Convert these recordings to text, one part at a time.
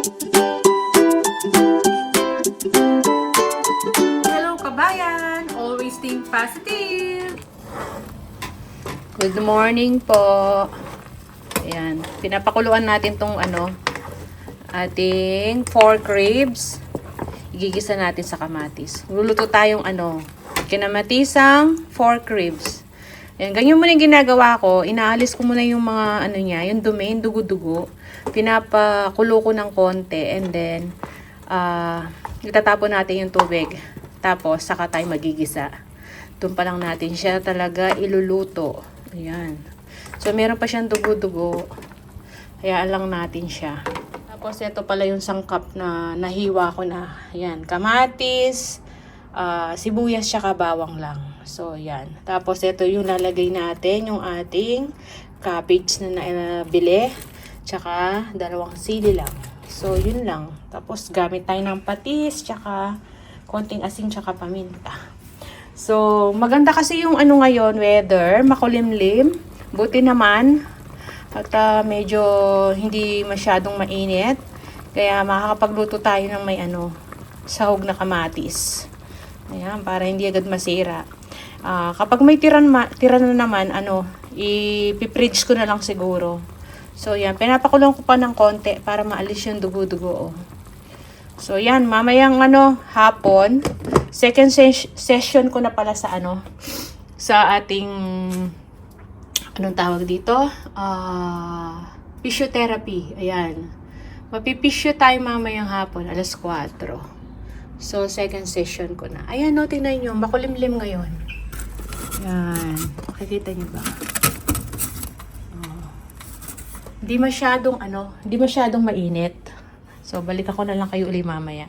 Hello kabayan! Always think positive! Good morning po! Ayan, pinapakuluan natin tong ating pork ribs. Igigisa natin sa kamatis. Luluto tayong kinamatisang pork ribs. Ayan, ganyan muna yung ginagawa ko. Inaalis ko muna yung mga yung dumi, yung dugo-dugo. Pinapakulo ko ng konti and then itatapon natin yung tubig. Tapos saka tayo magigisa. Doon pa lang natin siya talaga iluluto. Ayan. So meron pa siyang dugo-dugo. Hayaan lang natin siya. Tapos ito pala yung sangkap na nahiwa ko na. Ayan, kamatis, sibuyas siya bawang lang. So yan. Tapos ito yung lalagay natin, yung ating cabbage na nabili. Tsaka dalawang sili lang. So yun lang. Tapos gamit tayo ng patis, tsaka konting asin, tsaka paminta. So maganda kasi yung ngayon, weather, makulimlim. Buti naman. At medyo hindi masyadong mainit. Kaya makakapagluto tayo ng may sahog na kamatis. Ayan, para hindi agad masira. Kapag may tira na naman, ipipridge ko na lang siguro. So yan, pinapakulong ko pa ng konti para maalis yung dugo-dugo. So yan, mamayang hapon, second session ko na pala sa sa ating anong tawag dito? Physiotherapy. Ayan. Mapipisyo tayo mamayang hapon, alas 4. So, second session ko na. Ayan, tingnan nyo. Makulimlim ngayon. Ayan. Makikita nyo ba? Hindi masyadong mainit. So, balik ako na lang kayo uli mamaya.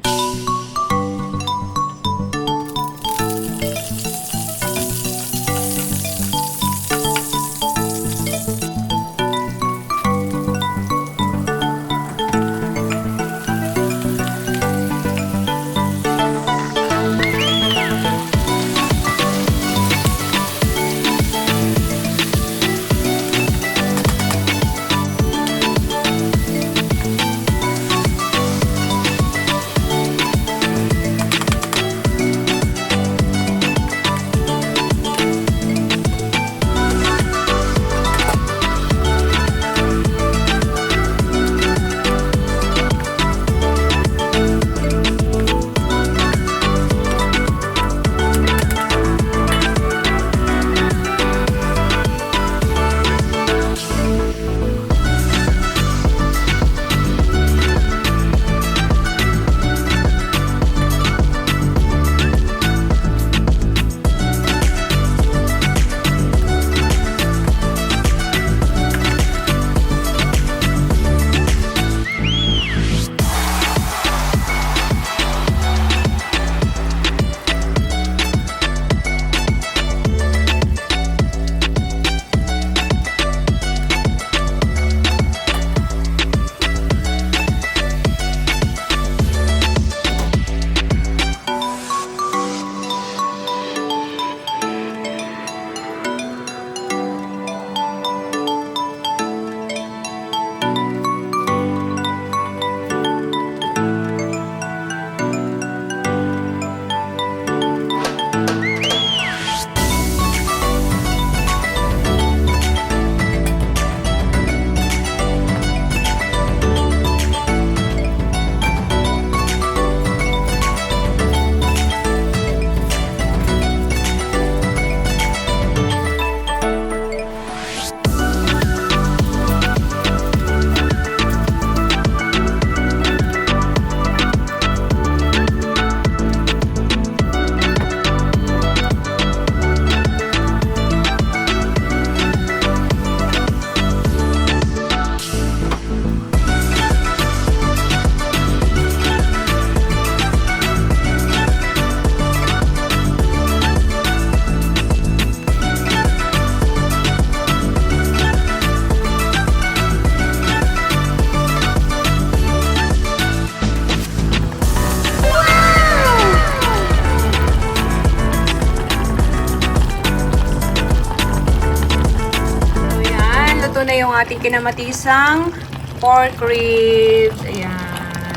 na yung ating kinamatisang pork ribs. Ayan.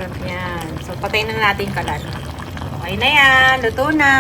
Sarap yan. So, patayin na natin kalan. Okay na yan. Luto na.